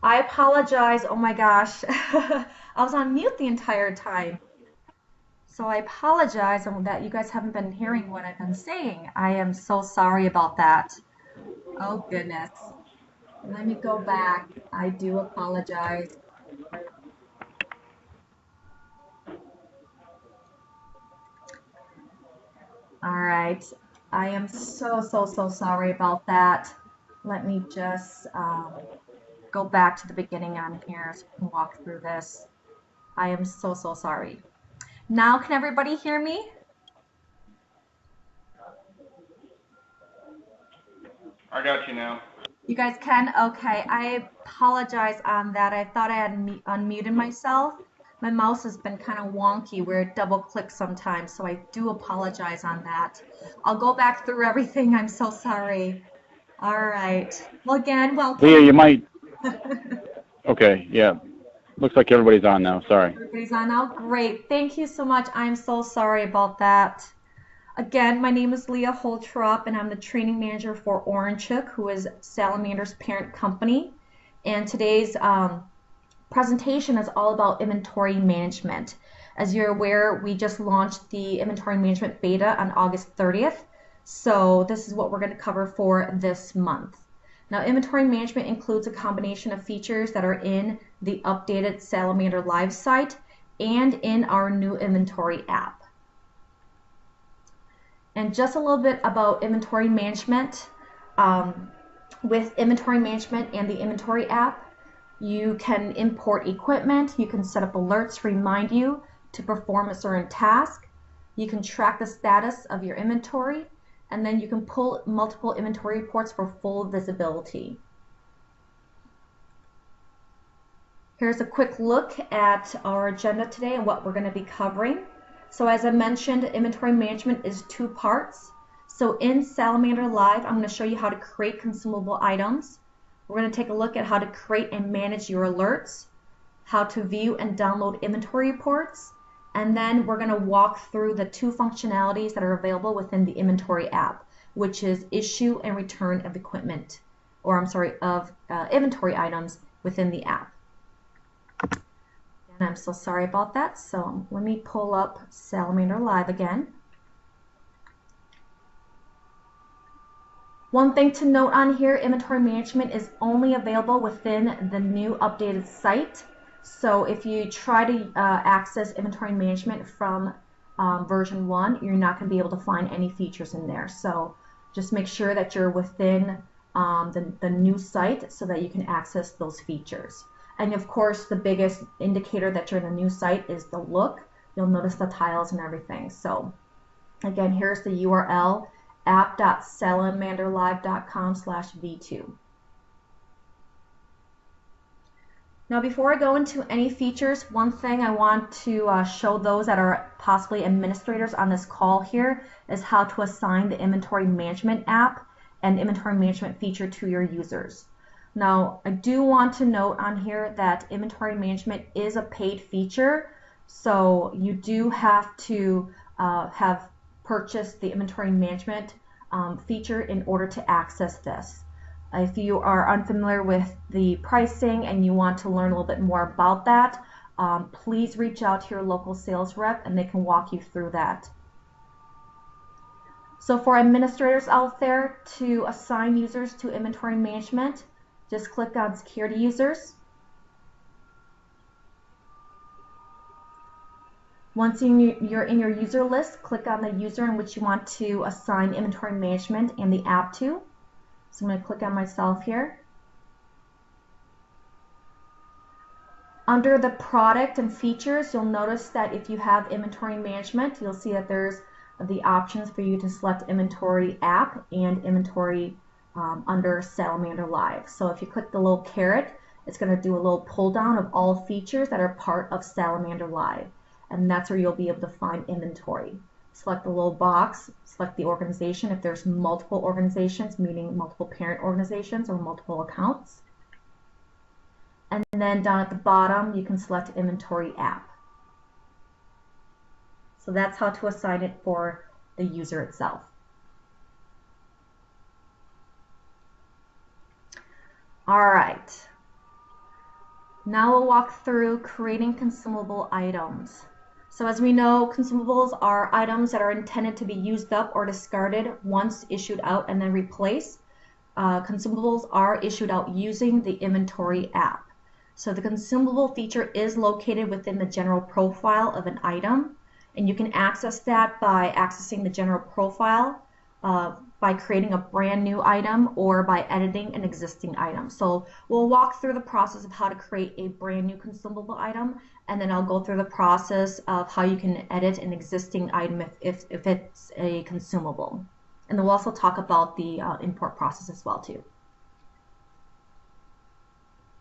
I apologize. Oh my gosh. I was on mute the entire time. So I apologize that you guys haven't been hearing what I've been saying. I am so sorry about that. Oh goodness. Let me go back. I do apologize. All right. I am so sorry about that. Let me just go back to the beginning on here so we can walk through this. I am so sorry. Now, can everybody hear me? I got you now. You guys can? Okay. I apologize on that. I thought I had unmuted myself. My mouse has been kind of wonky where it double clicks sometimes, so I do apologize on that. I'll go back through everything. I'm so sorry. All right. Well, again, Leah, welcome. you might. Okay, yeah. Looks like everybody's on now. Sorry. Everybody's on now. Great. Thank you so much. I'm so sorry about that. Again, my name is Leah Holtrop, and I'm the training manager for Orangehook, who is Salamander's parent company. And today's presentation is all about inventory management. As you're aware, we just launched the inventory management beta on August 30th. So this is what we're going to cover for this month. Now, inventory management includes a combination of features that are in the updated Salamander Live site and in our new inventory app. And just a little bit about inventory management. With inventory management and the inventory app, you can import equipment, you can set up alerts to remind you to perform a certain task, you can track the status of your inventory, and then you can pull multiple inventory reports for full visibility. Here's a quick look at our agenda today and what we're going to be covering. So as I mentioned, inventory management is two parts. So in Salamander Live, I'm going to show you how to create consumable items. We're going to take a look at how to create and manage your alerts, how to view and download inventory reports, and then we're going to walk through the two functionalities that are available within the inventory app, which is issue and return of equipment, or I'm sorry, of inventory items within the app. And I'm so sorry about that. So let me pull up Salamander Live again. One thing to note on here, inventory management is only available within the new updated site. So if you try to access inventory management from version 1, you're not going to be able to find any features in there. So just make sure that you're within the new site so that you can access those features. And of course, the biggest indicator that you're in a new site is the look. You'll notice the tiles and everything. So again, here's the URL, app.salamanderlive.com/v2. Now, before I go into any features, one thing I want to show those that are possibly administrators on this call here is how to assign the inventory management app and inventory management feature to your users. Now, I do want to note on here that inventory management is a paid feature, so you do have to have purchased the inventory management feature in order to access this. If you are unfamiliar with the pricing and you want to learn a little bit more about that, please reach out to your local sales rep and they can walk you through that. So for administrators out there, to assign users to inventory management, just click on Security Users. Once you're in your user list, click on the user in which you want to assign inventory management and the app to. So I'm going to click on myself here. Under the product and features, you'll notice that if you have inventory management, you'll see that there's the options for you to select inventory app and inventory under Salamander Live. So if you click the little caret, it's going to do a little pull down of all features that are part of Salamander Live. And that's where you'll be able to find inventory. Select the little box, select the organization if there's multiple organizations, meaning multiple parent organizations or multiple accounts. And then down at the bottom, you can select inventory app. So that's how to assign it for the user itself. All right. Now we'll walk through creating consumable items. So as we know, consumables are items that are intended to be used up or discarded once issued out and then replaced. Consumables are issued out using the inventory app. So the consumable feature is located within the general profile of an item, and you can access that by accessing the general profile, by creating a brand new item, or by editing an existing item. So we'll walk through the process of how to create a brand new consumable item, and then I'll go through the process of how you can edit an existing item if it's a consumable. And then we'll also talk about the import process as well too.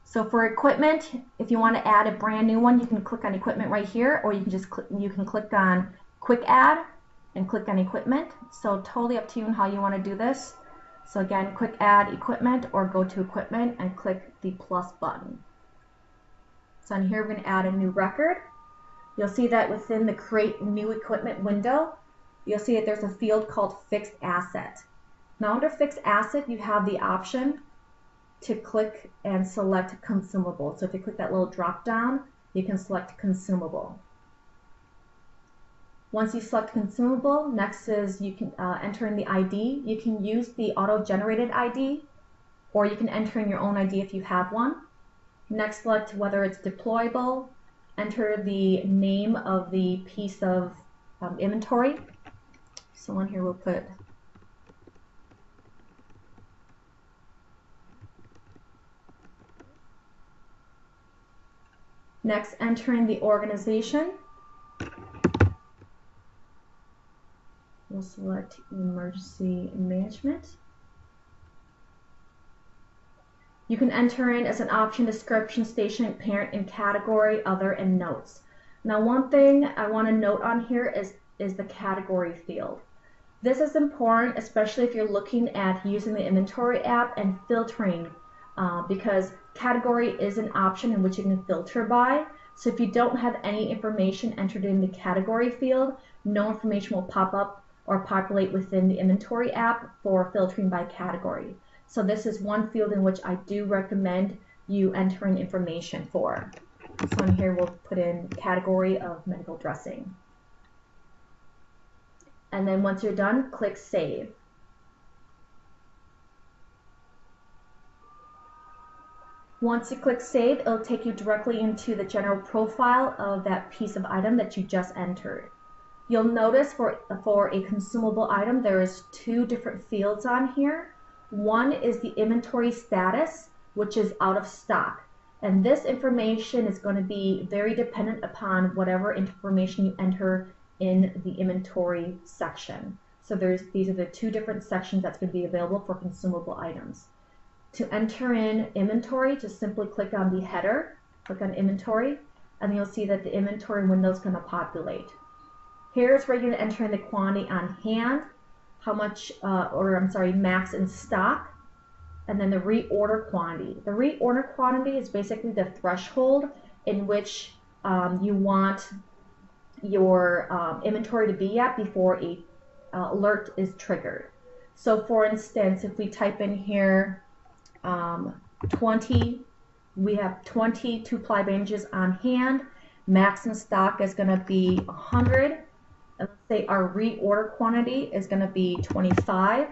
So for equipment, if you want to add a brand new one, you can click on equipment right here, or you can just click on quick add and click on equipment. So totally up to you on how you want to do this. So again, quick add equipment, or go to equipment and click the plus button. So on here we're going to add a new record. You'll see that within the create new equipment window, you'll see that there's a field called fixed asset. Now under fixed asset, you have the option to click and select consumable. So if you click that little drop down, you can select consumable. Once you select consumable, next is you can enter in the ID. You can use the auto-generated ID, or you can enter in your own ID if you have one. Next, select whether it's deployable. Enter the name of the piece of inventory. So on here we'll put next, enter in the organization. We'll select emergency management. You can enter in as an option description, station, parent, and category, other, and notes. Now one thing I want to note on here is the category field. This is important, especially if you're looking at using the inventory app and filtering, because category is an option in which you can filter by. So if you don't have any information entered in the category field, no information will pop up or populate within the inventory app for filtering by category. So this is one field in which I do recommend you entering information for. So in here we'll put in category of medical dressing. And then once you're done, click save. Once you click save, it'll take you directly into the general profile of that piece of item that you just entered. You'll notice for a consumable item, there is two different fields on here. One is the inventory status, which is out of stock. And this information is going to be very dependent upon whatever information you enter in the inventory section. So these are the two different sections that's going to be available for consumable items. To enter in inventory, just simply click on the header, click on inventory, and you'll see that the inventory window is going to populate. Here's where you're going to enter in the quantity on hand, how much, max in stock, and then the reorder quantity. The reorder quantity is basically the threshold in which you want your inventory to be at before a alert is triggered. So for instance, if we type in here 20, we have 20 two-ply bandages on hand. Max in stock is going to be 100. And let's say our reorder quantity is going to be 25.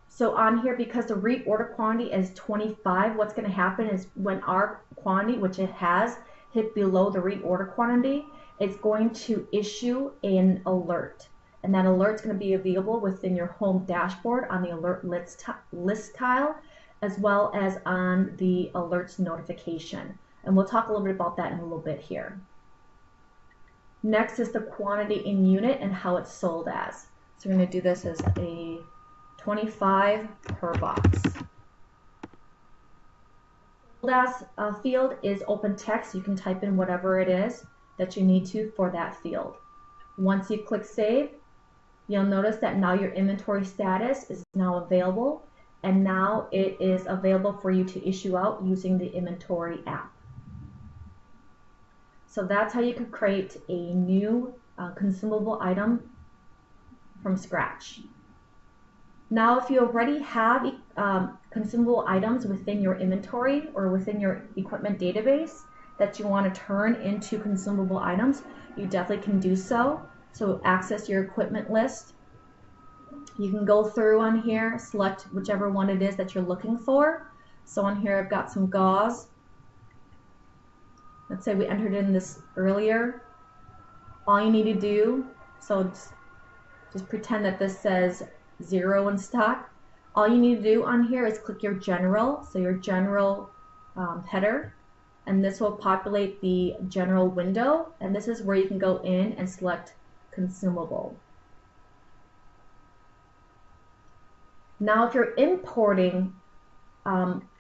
So on here, because the reorder quantity is 25, what's going to happen is when our quantity, which it has, hit below the reorder quantity, it's going to issue an alert. And that alert is going to be available within your home dashboard on the alert list tile, as well as on the alerts notification. And we'll talk a little bit about that in a little bit here. Next is the quantity in unit and how it's sold as. So we're going to do this as a 25 per box. Sold as field is open text. You can type in whatever it is that you need to for that field. Once you click save, you'll notice that now your inventory status is now available, and now it is available for you to issue out using the inventory app. So that's how you can create a new consumable item from scratch. Now, if you already have consumable items within your inventory or within your equipment database that you want to turn into consumable items, you definitely can do so. So access your equipment list. You can go through on here, select whichever one it is that you're looking for. So on here I've got some gauze. Let's say we entered in this earlier. All you need to do, so just pretend that this says 0 in stock. All you need to do on here is click your general, so your general header, and this will populate the general window, and this is where you can go in and select consumable. Now if you're importing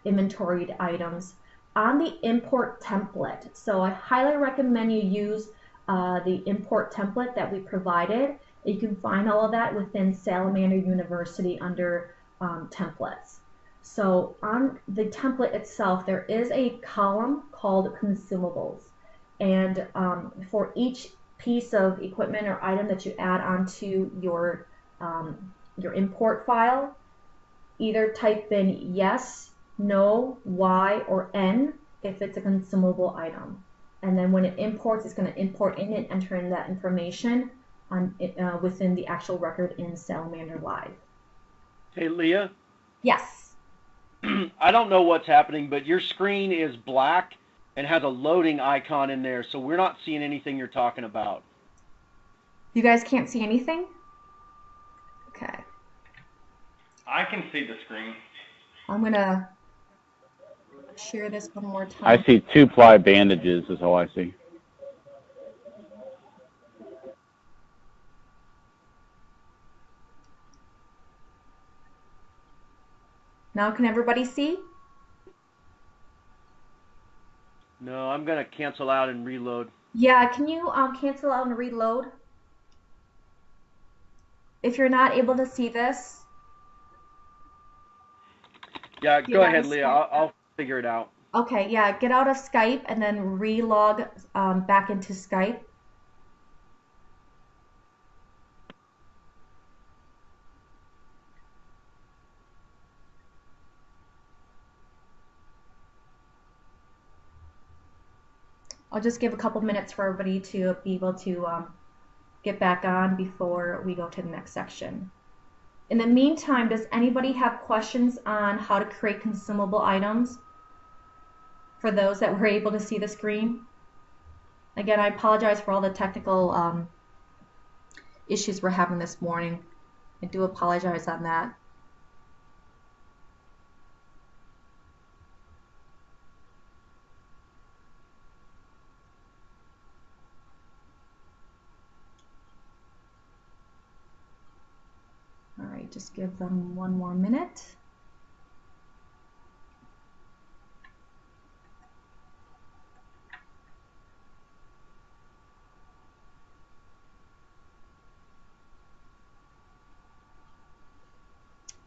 inventoried items, on the import template, so I highly recommend you use the import template that we provided. You can find all of that within Salamander University under templates. So on the template itself, there is a column called consumables. And for each piece of equipment or item that you add onto your import file, either type in yes, no, Y, or N if it's a consumable item. And then when it imports, it's going to import in and enter in that information on within the actual record in Salamander Live. Hey, Leah? Yes. I don't know what's happening, but your screen is black and has a loading icon in there, so we're not seeing anything you're talking about. You guys can't see anything? Okay. I can see the screen. I'm going to share this one more time. I see 2-ply bandages is all I see. Now can everybody see? No, I'm going to cancel out and reload. Yeah, can you cancel out and reload? If you're not able to see this. Yeah, go ahead, Leah. I'll figure it out. Okay, yeah, get out of Skype and then relog back into Skype. I'll just give a couple minutes for everybody to be able to get back on before we go to the next section. In the meantime, does anybody have questions on how to create consumable items for those that were able to see the screen? Again, I apologize for all the technical issues we're having this morning. I do apologize on that. All right, just give them one more minute.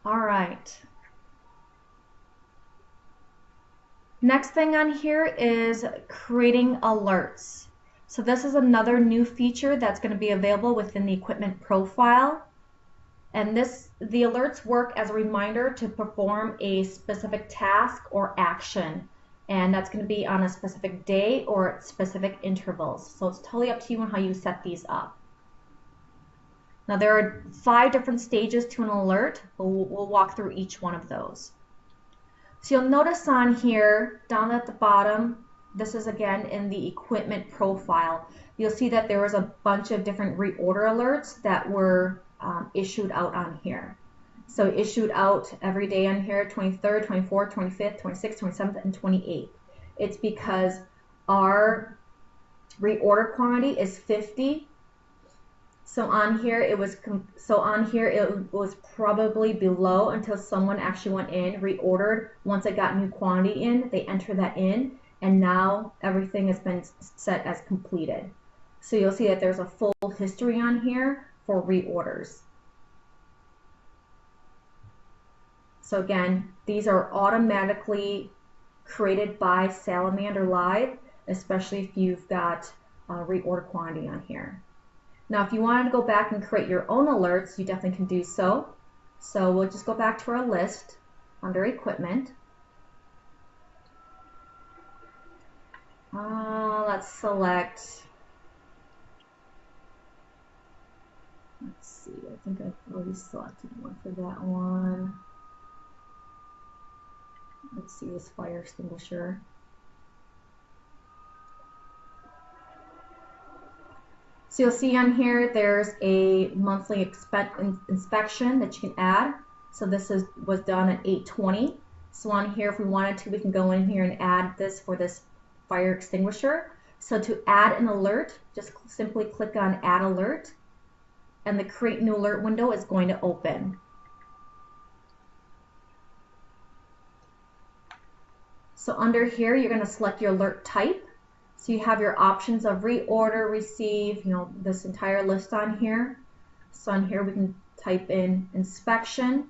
All right. Next thing on here is creating alerts. So this is another new feature that's going to be available within the equipment profile. And the alerts work as a reminder to perform a specific task or action. And that's going to be on a specific day or at specific intervals. So it's totally up to you on how you set these up. Now there are 5 different stages to an alert. We'll walk through each one of those. So you'll notice on here, down at the bottom, this is again in the equipment profile. You'll see that there was a bunch of different reorder alerts that were issued out on here. So issued out every day on here, 23rd, 24th, 25th, 26th, 27th, and 28th. It's because our reorder quantity is 50. So on here it was probably below until someone actually went in, reordered. Once it got new quantity in, they enter that in, and now everything has been set as completed. So you'll see that there's a full history on here for reorders. So again, these are automatically created by Salamander Live, especially if you've got reorder quantity on here. Now, if you wanted to go back and create your own alerts, you definitely can do so. So we'll just go back to our list under equipment. Let's select, let's see, I think I've already selected one for that one. Let's see, this fire extinguisher. So you'll see on here there's a monthly inspection that you can add. So this was done at 8/20. So on here, if we wanted to, we can go in here and add this for this fire extinguisher. So to add an alert, just simply click on Add Alert, and the Create New Alert window is going to open. So under here, you're going to select your alert type. So you have your options of reorder, receive, you know, this entire list on here. So on here, we can type in inspection,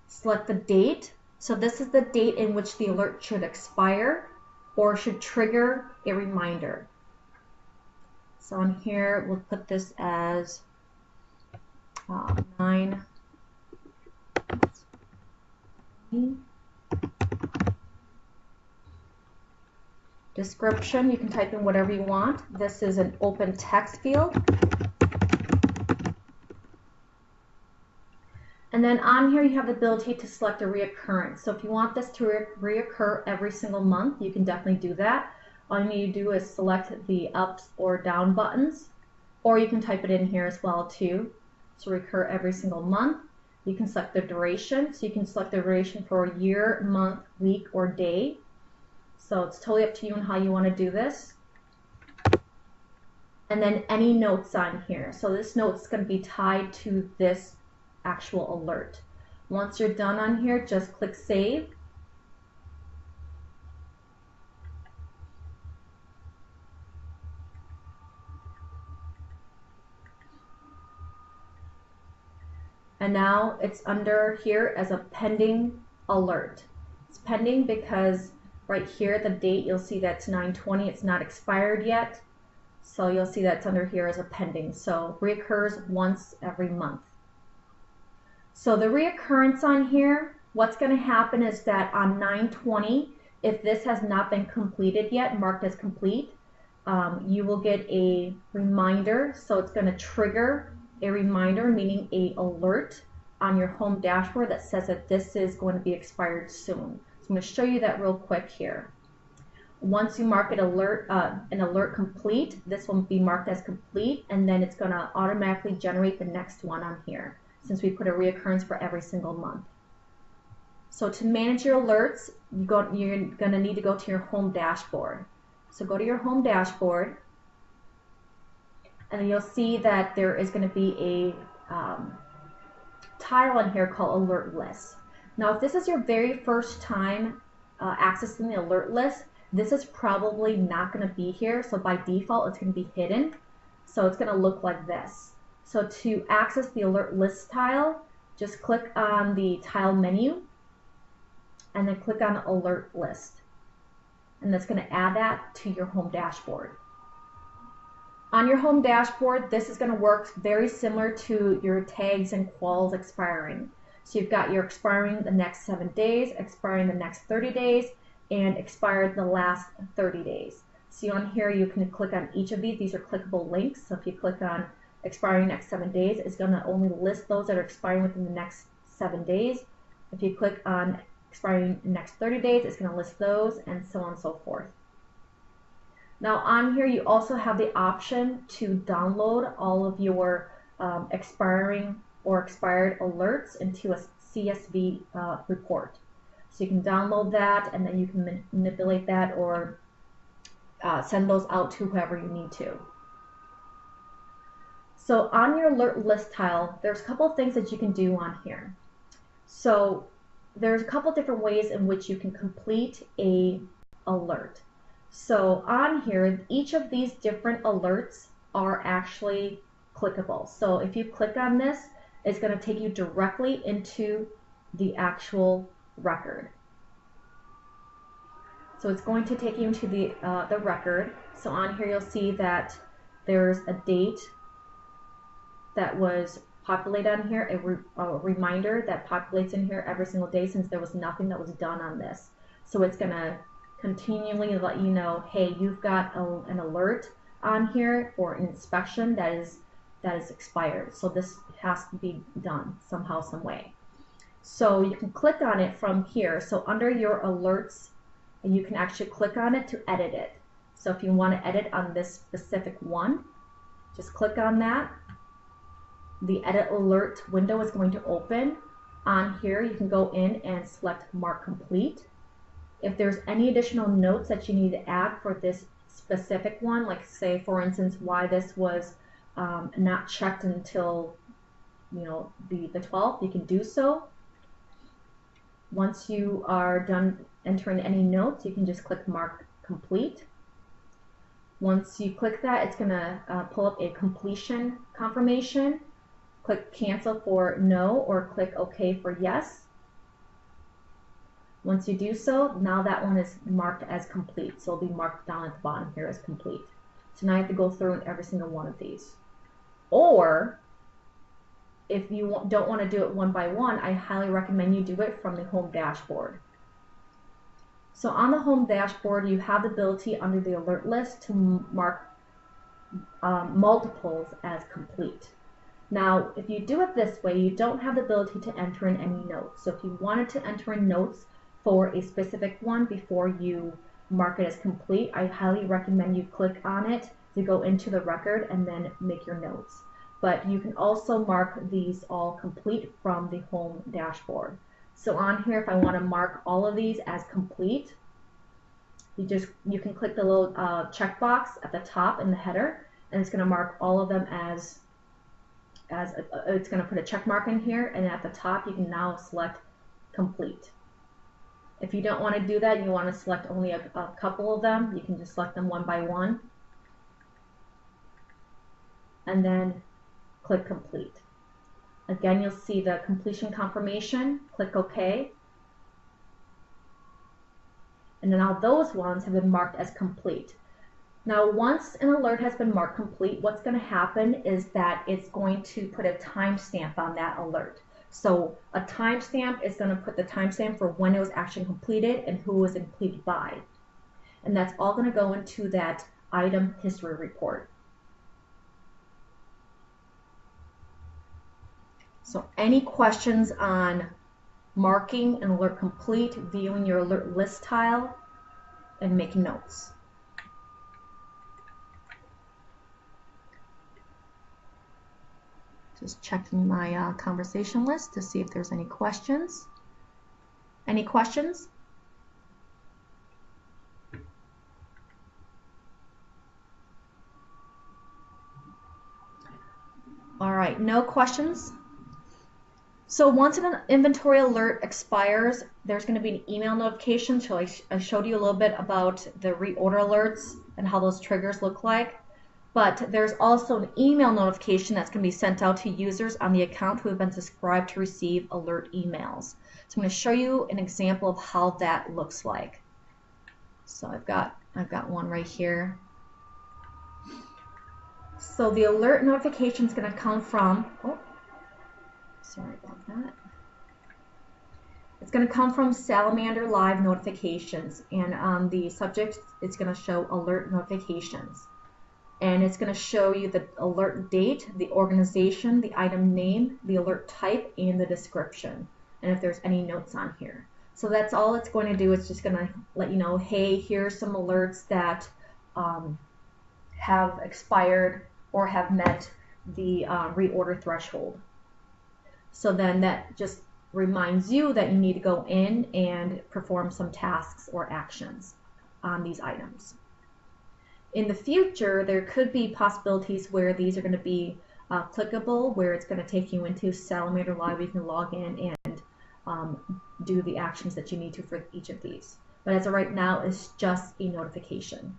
select the date. So this is the date in which the alert should expire or should trigger a reminder. So on here, we'll put this as 9. Description, you can type in whatever you want. This is an open text field. And then on here, you have the ability to select a reoccurrence. So if you want this to reoccur every single month, you can definitely do that. All you need to do is select the ups or down buttons, or you can type it in here as well too, to recur every single month. You can select the duration, so you can select the duration for a year, month, week, or day. So it's totally up to you on how you want to do this. And then any notes on here. So this note is going to be tied to this actual alert. Once you're done on here, just click Save. And now it's under here as a pending alert. It's pending because right here, the date, you'll see that's 9/20. It's not expired yet. So you'll see that's under here as a pending. So reoccurs once every month. So the reoccurrence on here, what's going to happen is that on 9/20, if this has not been completed yet, marked as complete, you will get a reminder. So it's going to trigger a reminder, meaning a alert on your home dashboard that says that this is going to be expired soon. So I'm going to show you that real quick here. Once you mark it an alert complete, this will be marked as complete, and then it's going to automatically generate the next one on here, since we put a reoccurrence for every single month. So to manage your alerts, you're going to need to go to your home dashboard. So go to your home dashboard, and then you'll see that there is going to be a tile in here called Alert List. Now, if this is your very first time accessing the alert list, this is probably not going to be here. So by default, it's going to be hidden. So it's going to look like this. So to access the alert list tile, just click on the tile menu and then click on alert list. And that's going to add that to your home dashboard. On your home dashboard, this is going to work very similar to your tags and quals expiring. So you've got your expiring the next 7 days, expiring the next 30 days, and expired the last 30 days. So on here, you can click on each of these. These are clickable links. So if you click on expiring next 7 days, it's going to only list those that are expiring within the next 7 days. If you click on expiring next 30 days, it's going to list those, and so on and so forth. Now on here, you also have the option to download all of your expiring or expired alerts into a CSV report. So you can download that, and then you can manipulate that or send those out to whoever you need to. So on your alert list tile, there's a couple of things that you can do on here. So there's a couple different ways in which you can complete a alert. So on here, each of these different alerts are actually clickable. So if you click on this, it's going to take you directly into the actual record. So it's going to take you into the record. So on here, you'll see that there's a date that was populate on here, a reminder that populates in here every single day since there was nothing that was done on this. So it's going to continually let you know, hey, you've got an alert on here for an inspection that is expired. So this has to be done somehow, some way. So you can click on it from here. So under your alerts, and you can actually click on it to edit it. So if you want to edit on this specific one, just click on that. The edit alert window is going to open. On here, you can go in and select mark complete. If there's any additional notes that you need to add for this specific one, like say for instance why this was not checked until the 12th, you can do so. Once you are done entering any notes, you can just click mark complete. Once you click that, it's going to pull up a completion confirmation. Click cancel for no, or click OK for yes. Once you do so, now that one is marked as complete. So it'll be marked down at the bottom here as complete. So now you have to go through every single one of these. Or if you don't want to do it one by one, I highly recommend you do it from the home dashboard. So on the home dashboard, you have the ability under the alert list to mark multiples as complete. Now, if you do it this way, you don't have the ability to enter in any notes. So if you wanted to enter in notes for a specific one before you mark it as complete, I highly recommend you click on it to go into the record and then make your notes. But you can also mark these all complete from the home dashboard. So on here, if I want to mark all of these as complete, you can click the little checkbox at the top in the header, and it's going to mark all of them as it's going to put a check mark in here, and at the top you can now select complete. If you don't want to do that, you want to select only a couple of them, you can just select them one by one and then click complete. Again, you'll see the completion confirmation. Click OK. And then now those ones have been marked as complete. Now, once an alert has been marked complete, what's going to happen is that it's going to put a timestamp on that alert. So a timestamp is going to put the timestamp for when it was actually completed and who it was completed by. And that's all going to go into that item history report. So any questions on marking an alert complete, viewing your alert list tile, and making notes? Just checking my conversation list to see if there's any questions. Any questions? All right, no questions. So once an inventory alert expires, there's going to be an email notification. So I showed you a little bit about the reorder alerts and how those triggers look like. But there's also an email notification that's going to be sent out to users on the account who have been subscribed to receive alert emails. So I'm going to show you an example of how that looks like. So I've got one right here. So the alert notification is going to come from, sorry about that. It's going to come from Salamander Live Notifications, and on the subject, it's going to show alert notifications. And it's going to show you the alert date, the organization, the item name, the alert type, and the description, and if there's any notes on here. So that's all it's going to do. It's just going to let you know, hey, here's some alerts that have expired or have met the reorder threshold. So then that just reminds you that you need to go in and perform some tasks or actions on these items. In the future, there could be possibilities where these are going to be clickable, where it's going to take you into Salamander Live. You can log in and do the actions that you need to for each of these. But as of right now, it's just a notification.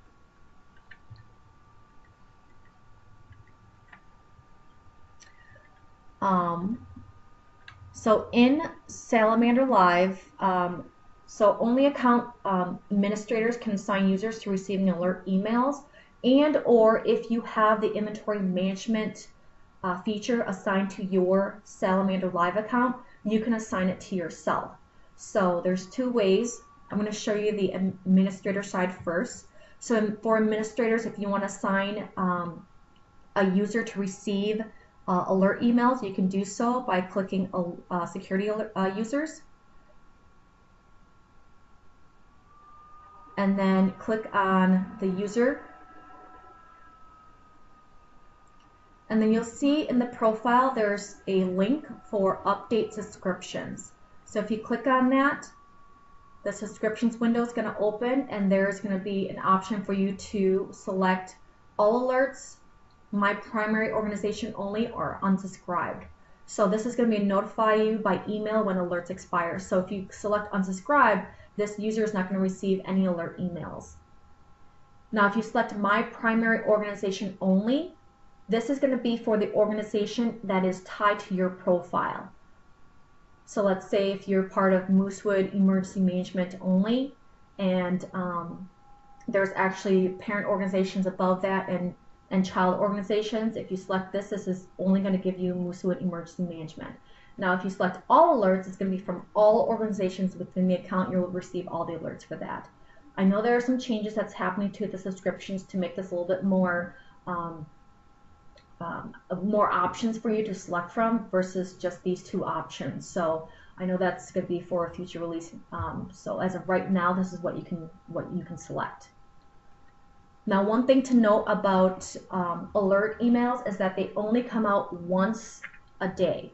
So in Salamander Live, so only account administrators can assign users to receiving alert emails, and or if you have the inventory management feature assigned to your Salamander Live account, you can assign it to yourself. So there's two ways. I'm going to show you the administrator side first. So for administrators, if you want to assign a user to receive alert emails, you can do so by clicking security users. And then click on the user. And then you'll see in the profile there's a link for update subscriptions. So if you click on that, the subscriptions window is going to open, and there's going to be an option for you to select all alerts, my primary organization only, or unsubscribed. So this is going to be notify you by email when alerts expire. So if you select unsubscribe, this user is not going to receive any alert emails. Now if you select my primary organization only, this is going to be for the organization that is tied to your profile. So let's say if you're part of Moosewood Emergency Management only, and there's actually parent organizations above that and child organizations. If you select this, this is only going to give you Moosewood Emergency Management. Now if you select all alerts, it's going to be from all organizations within the account. You'll receive all the alerts for that. I know there are some changes that's happening to the subscriptions to make this a little bit more more options for you to select from versus just these two options. So I know that's going to be for a future release. So as of right now, this is what you can select. Now, one thing to note about alert emails is that they only come out once a day.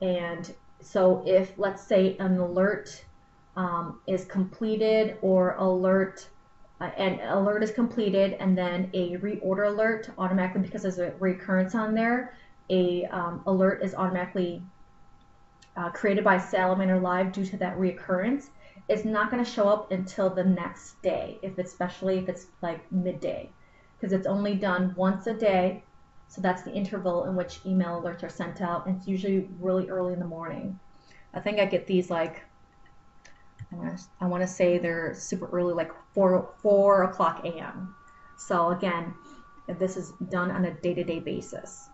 And so if, let's say, an alert is completed, or an alert is completed and then a reorder alert automatically, because there's a recurrence on there, a alert is automatically created by Salamander Live due to that reoccurrence. It's not going to show up until the next day, especially if it's like midday, because it's only done once a day. So that's the interval in which email alerts are sent out, and it's usually really early in the morning. I think I get these like, I want to say they're super early, like 4 o'clock a.m. So again, this is done on a day-to-day basis.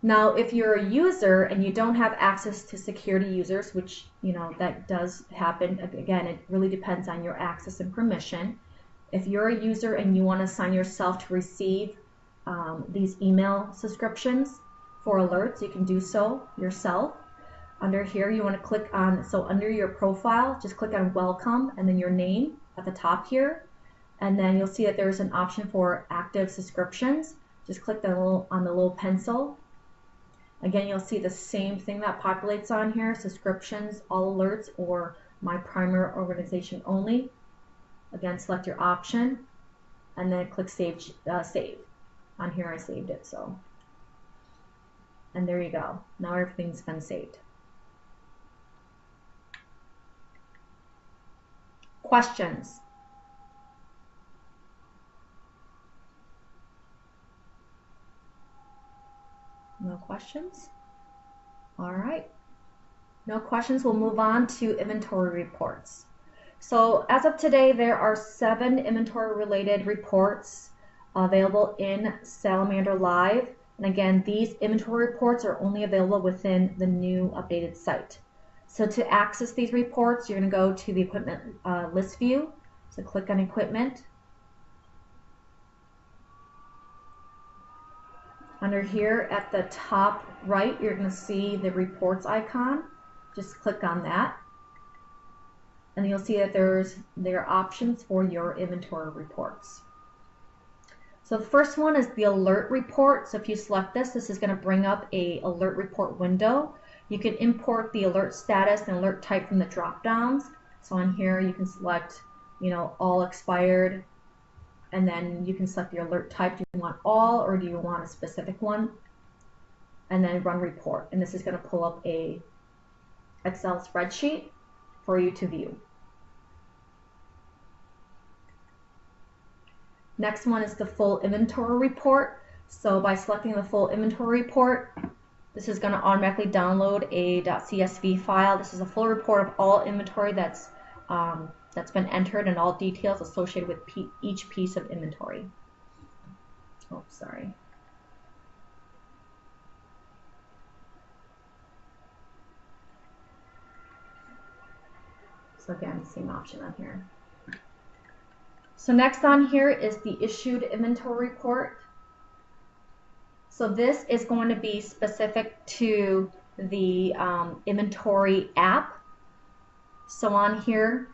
Now, if you're a user and you don't have access to security users, which, you know, that does happen, again, it really depends on your access and permission. If you're a user and you want to assign yourself to receive these email subscriptions for alerts, you can do so yourself. Under here, you want to click on, so under your profile, just click on welcome and then your name at the top here. And then you'll see that there's an option for active subscriptions. Just click on the little pencil. Again, you'll see the same thing that populates on here, subscriptions, all alerts, or my primary organization only. Again, select your option and then click save. On here I saved it, so. And there you go. Now everything's been saved. Questions? No questions? All right. No questions. We'll move on to inventory reports. So as of today, there are 7 inventory related reports available in Salamander Live. And again, these inventory reports are only available within the new updated site. So to access these reports, you're going to go to the equipment list view. So click on equipment. Under here at the top right, you're going to see the reports icon. Just click on that. And you'll see that there are options for your inventory reports. So the first one is the alert report. So if you select this, this is going to bring up a alert report window. You can import the alert status and alert type from the drop downs. So on here you can select, you know, all expired, and then you can select your alert type. Do you want all, or do you want a specific one? And then run report. And this is going to pull up a Excel spreadsheet for you to view. Next one is the full inventory report. So by selecting the full inventory report, this is going to automatically download a .csv file. This is a full report of all inventory that's been entered and all details associated with each piece of inventory. Oh, sorry. So again, same option on here. So next on here is the issued inventory report. So this is going to be specific to the inventory app. So on here,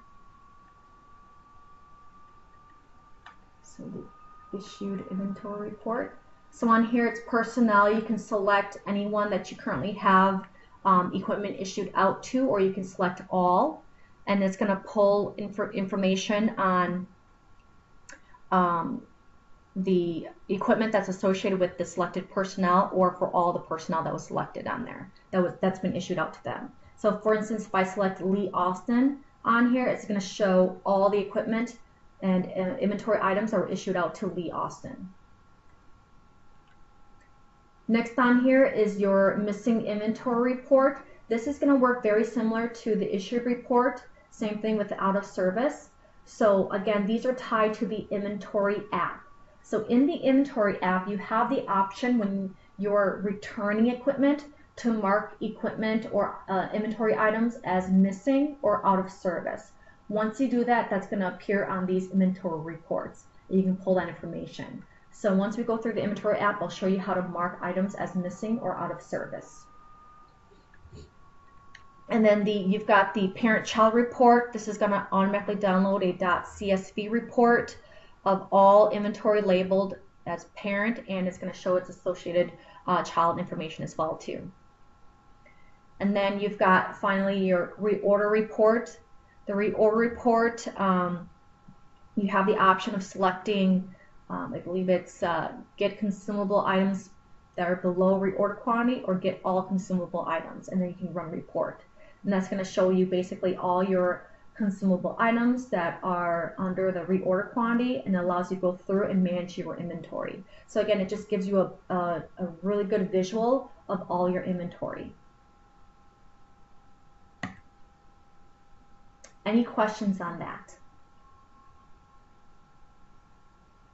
so the issued inventory report. So on here it's personnel. You can select anyone that you currently have equipment issued out to, or you can select all, and it's going to pull information on the equipment that's associated with the selected personnel, or for all the personnel that was selected on there, that's been issued out to them. So for instance, if I select Lee Austin on here, it's going to show all the equipment and inventory items that were issued out to Lee Austin. Next on here is your missing inventory report. This is going to work very similar to the issued report. Same thing with the out of service. So again, these are tied to the inventory app. So in the inventory app, you have the option when you're returning equipment to mark equipment or inventory items as missing or out of service. Once you do that, that's going to appear on these inventory reports. You can pull that information. So once we go through the inventory app, I'll show you how to mark items as missing or out of service. And then you've got the parent-child report. This is going to automatically download a .csv report of all inventory labeled as parent, and it's going to show its associated child information as well too. And then you've got finally your reorder report. The reorder report, you have the option of selecting, I believe it's get consumable items that are below reorder quantity, or get all consumable items, and then you can run report. And that's going to show you basically all your consumable items that are under the reorder quantity, and allows you to go through and manage your inventory. So again, it just gives you a really good visual of all your inventory. Any questions on that?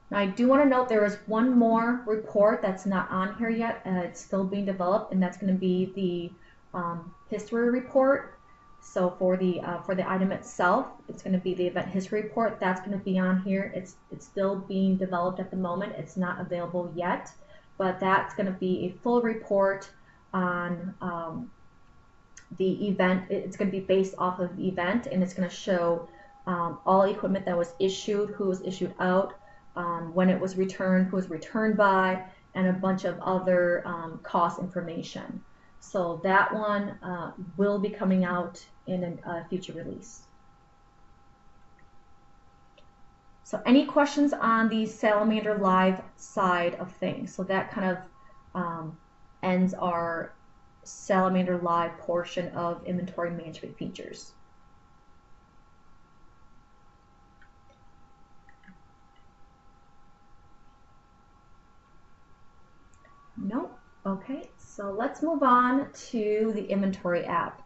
Now I do want to note there is one more report that's not on here yet. It's still being developed, and that's going to be the history report. So for the item itself, it's going to be the event history report. That's going to be on here. It's still being developed at the moment. It's not available yet, but that's going to be a full report on the event. It's going to be based off of the event, and it's going to show all equipment that was issued, who was issued out, when it was returned, who was returned by, and a bunch of other cost information. So that one will be coming out in a future release. So any questions on the Salamander Live side of things? So that kind of ends our Salamander Live portion of inventory management features. Nope. Okay, so let's move on to the inventory app.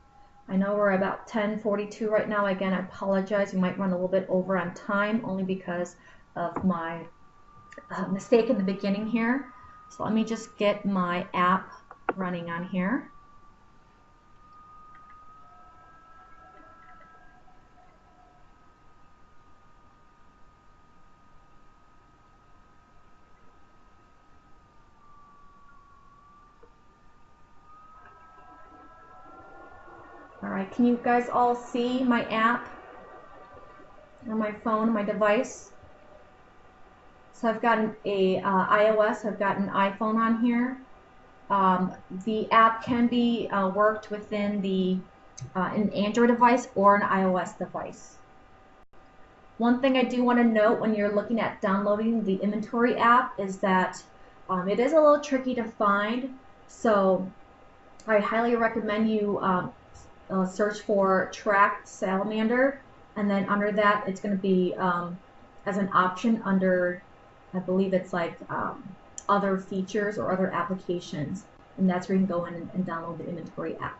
I know we're about 10:42 right now. Again, I apologize. We might run a little bit over on time only because of my mistake in the beginning here. So let me just get my app running on here. Alright, can you guys all see my app on my phone, my device? So I've got a iOS, I've got an iPhone on here. The app can be worked within an Android device or an iOS device. One thing I do want to note when you're looking at downloading the inventory app is that it is a little tricky to find. So I highly recommend you search for Tracked Salamander, and then under that it's going to be as an option under, I believe it's like other features or other applications, and that's where you can go in and download the inventory app.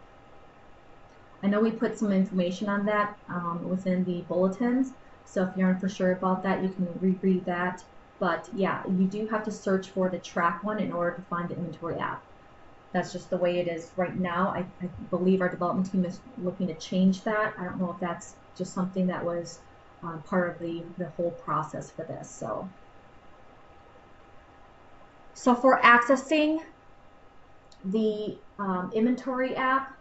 I know we put some information on that within the bulletins, so if you aren't for sure about that, you can reread that. But yeah, you do have to search for the track one in order to find the inventory app. That's just the way it is right now. I believe our development team is looking to change that. I don't know if that's just something that was part of the whole process for this. So for accessing the inventory app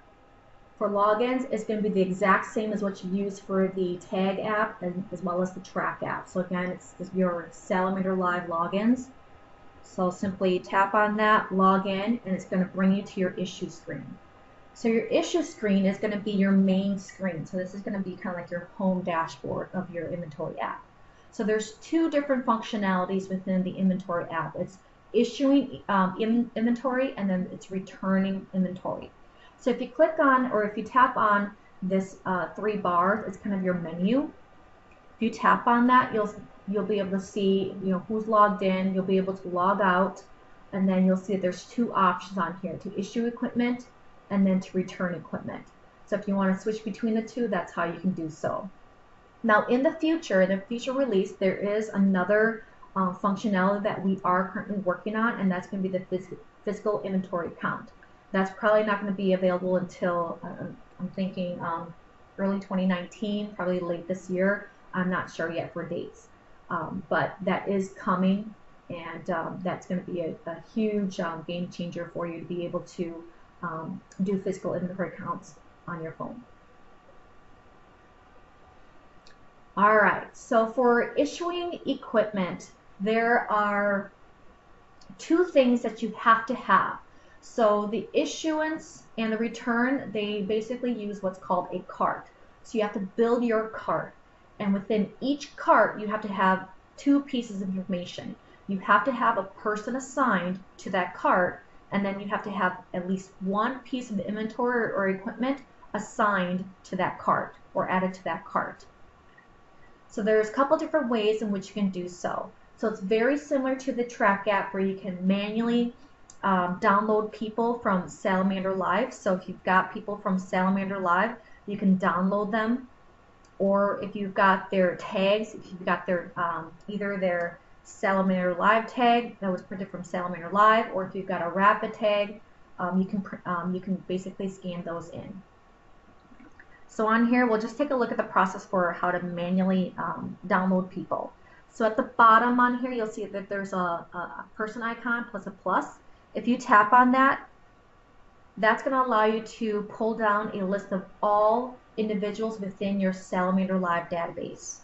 for logins, it's going to be the exact same as what you use for the tag app as well as the track app. So again, it's your Salamander Live logins. So simply tap on that, log in, and it's going to bring you to your issue screen. So your issue screen is going to be your main screen. So this is going to be kind of like your home dashboard of your inventory app. So there's two different functionalities within the inventory app. It's issuing inventory, and then it's returning inventory. So if you click on, or if you tap on this 3 bars, it's kind of your menu. If you tap on that, you'll be able to see, who's logged in. You'll be able to log out, and then you'll see that there's 2 options on here: to issue equipment and then to return equipment. So if you want to switch between the 2, that's how you can do so. Now in the future release, there is another functionality that we are currently working on, and that's going to be the physical inventory count. That's probably not going to be available until I'm thinking early 2019, probably late this year. I'm not sure yet for dates, but that is coming, and that's going to be a huge game changer for you to be able to do physical inventory counts on your phone. All right, so for issuing equipment, there are 2 things that you have to have. So the issuance and the return, they basically use what's called a cart. So you have to build your cart, and within each cart you have to have 2 pieces of information. You have to have a person assigned to that cart, and then you have to have at least 1 piece of inventory or equipment assigned to that cart or added to that cart. So there's a couple different ways in which you can do so. So it's very similar to the track app, where you can manually download people from Salamander Live. So if you've got people from Salamander Live, you can download them. Or if you've got their tags, if you've got their either their Salamander Live tag that was printed from Salamander Live, or if you've got a rapid tag, you can basically scan those in. So on here, we'll just take a look at the process for how to manually download people. So at the bottom on here, you'll see that there's a person icon plus a plus. If you tap on that, that's going to allow you to pull down a list of all individuals within your Salamander Live database.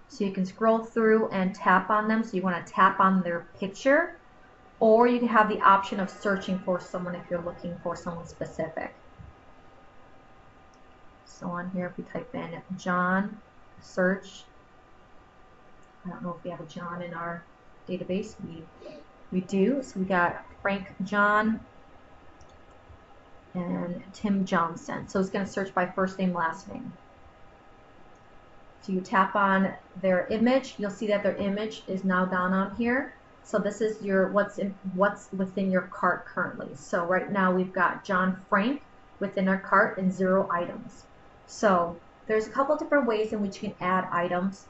So you can scroll through and tap on them. So you want to tap on their picture, or you can have the option of searching for someone if you're looking for someone specific. So on here, if we type in John, search. I don't know if we have a John in our database. We do. So we got Frank John and Tim Johnson. So it's going to search by first name, last name. So you tap on their image. You'll see that their image is now down on here. So this is your what's within your cart currently. So right now we've got John Frank within our cart and 0 items. So there's a couple different ways in which you can add items.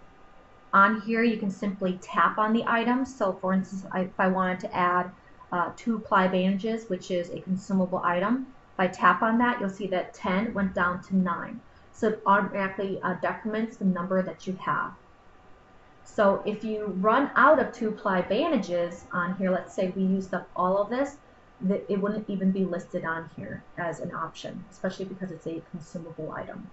On here you can simply tap on the items. So for instance, if I wanted to add 2-ply bandages, which is a consumable item, if I tap on that, you'll see that 10 went down to 9. So it automatically decrements the number that you have. So if you run out of 2-ply bandages on here, let's say we used up all of this, it wouldn't even be listed on here as an option, especially because it's a consumable item.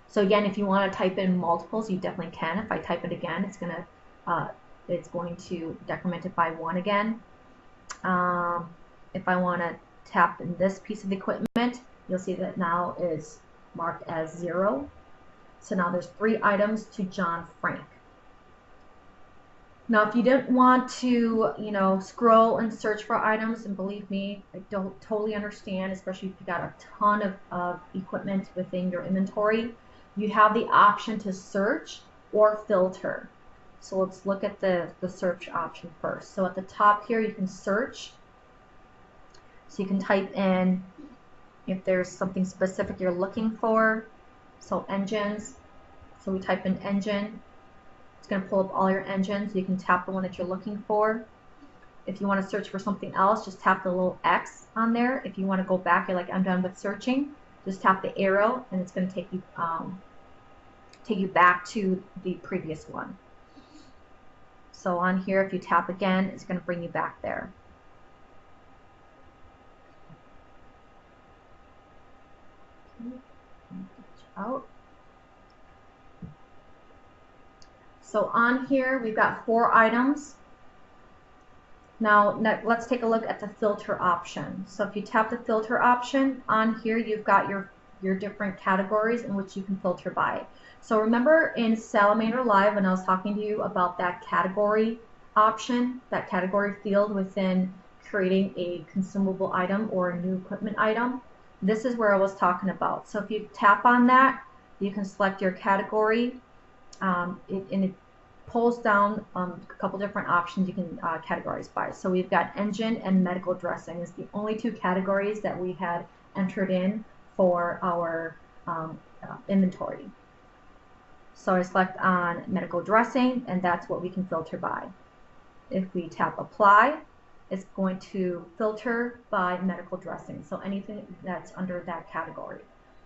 So again, if you want to type in multiples, you definitely can. If I type it again, it's going to decrement it by 1 again. If I want to tap in this piece of equipment, you'll see that now is marked as 0. So now there's 3 items to John Frank. Now, if you didn't want to, scroll and search for items, and believe me, I don't totally understand, especially if you got a ton of equipment within your inventory, you have the option to search or filter. So let's look at the search option first. So at the top here, you can search. So you can type in if there's something specific you're looking for. So engines. So we type in engine. It's going to pull up all your engines. You can tap the one that you're looking for. If you want to search for something else, just tap the little X on there. If you want to go back, you're like, I'm done with searching, just tap the arrow, and it's going to take you take you back to the previous one. So on here, if you tap again, it's going to bring you back there. Out. So on here, we've got 4 items. Now, let's take a look at the filter option. So if you tap the filter option, on here you've got your different categories in which you can filter by. So remember in Salamander Live when I was talking to you about that category option, that category field within creating a consumable item or a new equipment item? This is where I was talking about. So if you tap on that, you can select your category, and it pulls down a couple different options you can categorize by. So we've got engine and medical dressing is the only 2 categories that we had entered in for our inventory. So I select on medical dressing, and that's what we can filter by. If we tap apply, it's going to filter by medical dressing, so anything that's under that category.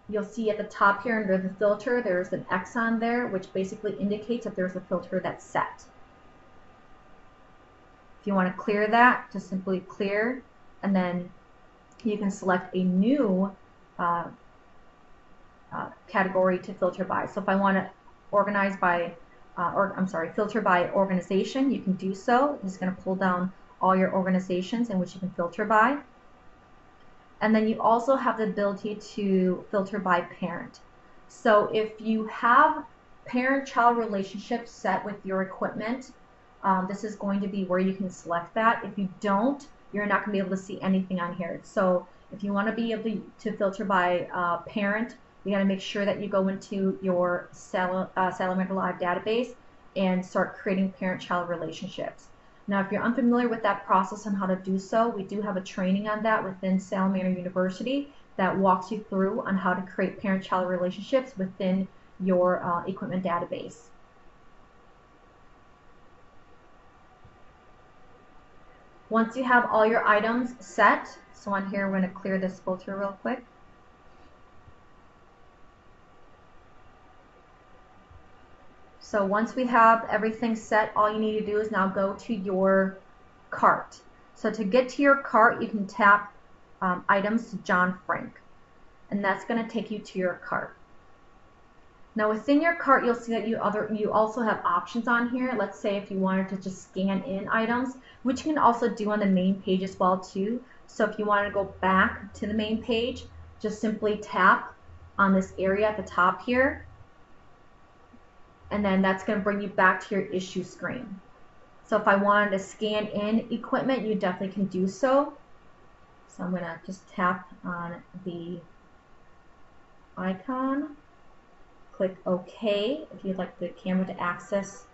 You'll see at the top here under the filter, there's an X on there, which basically indicates that there's a filter that's set. If you want to clear that, just simply clear, and then you can select a new category to filter by. So if I want to organize by, filter by organization, you can do so. It's going to pull down all your organizations in which you can filter by. And then you also have the ability to filter by parent. So if you have parent-child relationships set with your equipment, this is going to be where you can select that. If you don't, you're not going to be able to see anything on here. So if you want to be able to filter by parent, you got to make sure that you go into your Salamander Live database and start creating parent-child relationships. Now, if you're unfamiliar with that process and how to do so, we do have a training on that within Salamander University that walks you through on how to create parent-child relationships within your equipment database. Once you have all your items set, so on here, we're going to clear this filter real quick. So once we have everything set, all you need to do is now go to your cart. So to get to your cart, you can tap items to John Frank, and that's going to take you to your cart. Now within your cart, you'll see that you also have options on here. Let's say if you wanted to just scan in items, which you can also do on the main page as well too. So if you wanted to go back to the main page, just simply tap on this area at the top here, and then that's going to bring you back to your issue screen. So if I wanted to scan in equipment, you definitely can do so. So I'm going to just tap on the icon, click OK if you'd like the camera to access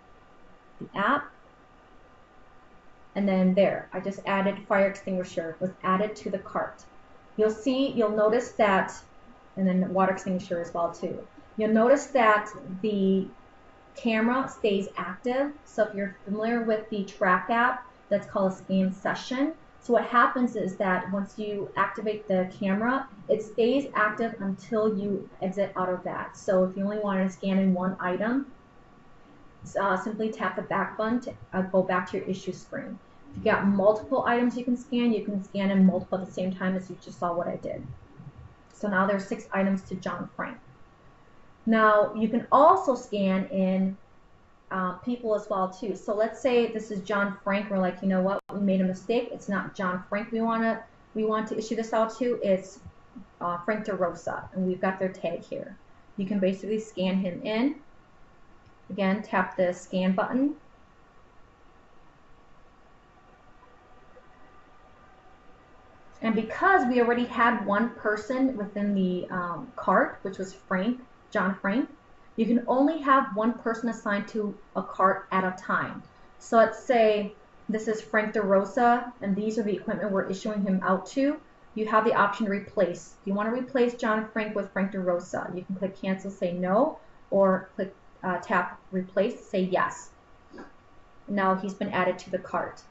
the app. And then there, I just added fire extinguisher, was added to the cart. You'll notice that, and then water extinguisher as well too. You'll notice that the camera stays active. So if you're familiar with the track app, that's called a scan session. So what happens is that once you activate the camera, it stays active until you exit out of that. So if you only wanted to scan in one item, simply tap the back button to go back to your issue screen. If you got multiple items you can scan in multiple at the same time, as you just saw what I did. So now there's 6 items to John Frank. Now you can also scan in people as well too. So let's say this is John Frank. We're like, you know what, we made a mistake. It's not John Frank we want to issue this out to. It's Frank DeRosa, and we've got their tag here. You can basically scan him in. Again, tap the scan button. And because we already had one person within the cart, which was John Frank, you can only have one person assigned to a cart at a time. So let's say this is Frank DeRosa, and these are the equipment we're issuing him out to. You have the option to replace. If you want to replace John Frank with Frank DeRosa, you can click cancel, say no, or click tap replace, say yes. Now he's been added to the cart.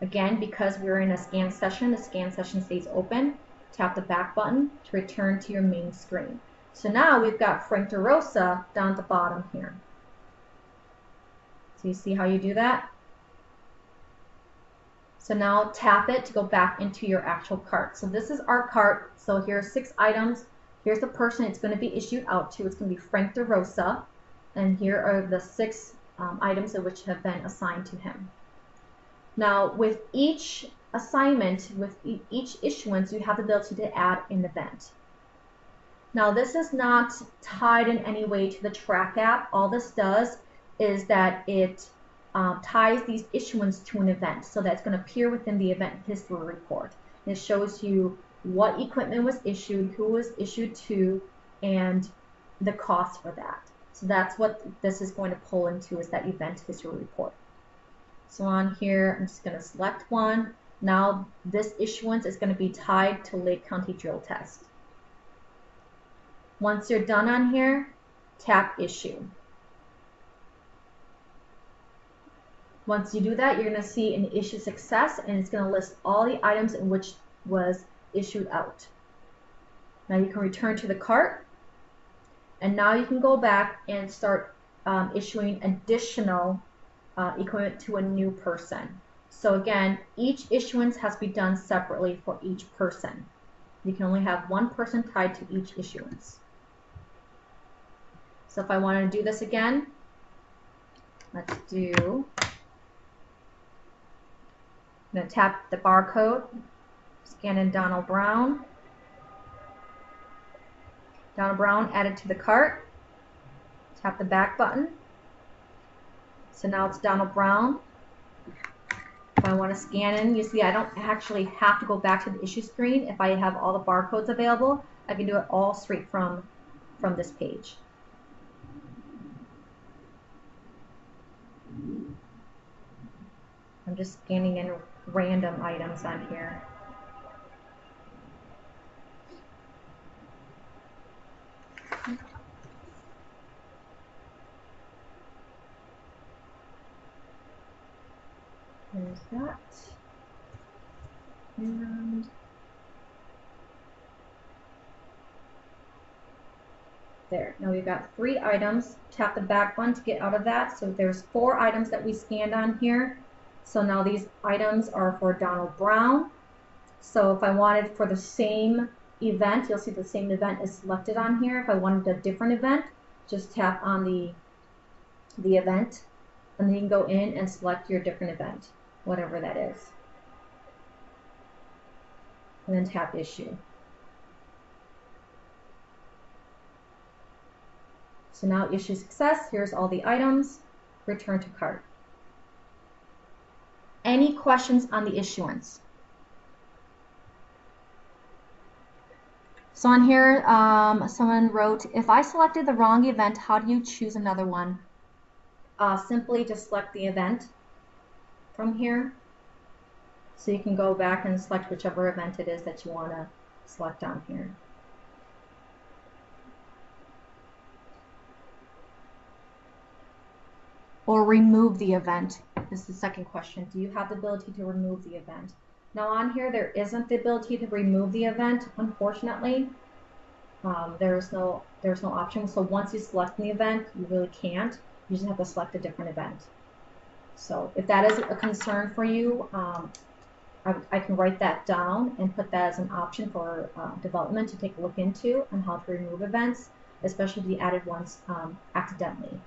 Again, because we're in a scan session, the scan session stays open. Tap the back button to return to your main screen. So now we've got Frank DeRosa down at the bottom here. So you see how you do that? So now tap it to go back into your actual cart. So this is our cart. So here's 6 items. Here's the person it's going to be issued out to. It's going to be Frank DeRosa. And here are the 6 items which have been assigned to him. Now with each assignment, with each issuance, you have the ability to add an event. Now this is not tied in any way to the track app. All this does is that it ties these issuance to an event, so that's going to appear within the event history report. And it shows you what equipment was issued, who was issued to, and the cost for that. So that's what this is going to pull into, is that event history report. So on here, I'm just going to select one. Now this issuance is going to be tied to Lake County Drill Test. Once you're done on here, tap Issue. Once you do that, you're going to see an issue success, and it's going to list all the items in which was issued out. Now you can return to the cart, and now you can go back and start issuing additional equipment to a new person. So again, each issuance has to be done separately for each person. You can only have one person tied to each issuance. So if I want to do this again, let's do, I'm going to tap the barcode, scan in Donald Brown. Donald Brown added to the cart. Tap the back button. So now it's Donald Brown. If I want to scan in, you see I don't actually have to go back to the issue screen. If I have all the barcodes available, I can do it all straight from this page. I'm just scanning in random items on here. There's that. And there. Now we've got 3 items. Tap the back button to get out of that. So there's 4 items that we scanned on here. So now these items are for Donald Brown. So if I wanted for the same event, you'll see the same event is selected on here. If I wanted a different event, just tap on the event, and then you can go in and select your different event, whatever that is. And then tap Issue. So now issue success. Here's all the items. Return to cart. Any questions on the issuance? So on here, someone wrote, if I selected the wrong event, how do you choose another one? Simply just select the event from here. So you can go back and select whichever event it is that you want to select down here. Or remove the event is the second question. Do you have the ability to remove the event? Now on here, there isn't the ability to remove the event, unfortunately. There's no option. So once you select the event, you really can't. You just have to select a different event. So if that is a concern for you, I can write that down and put that as an option for development to take a look into on how to remove events, especially the added ones accidentally.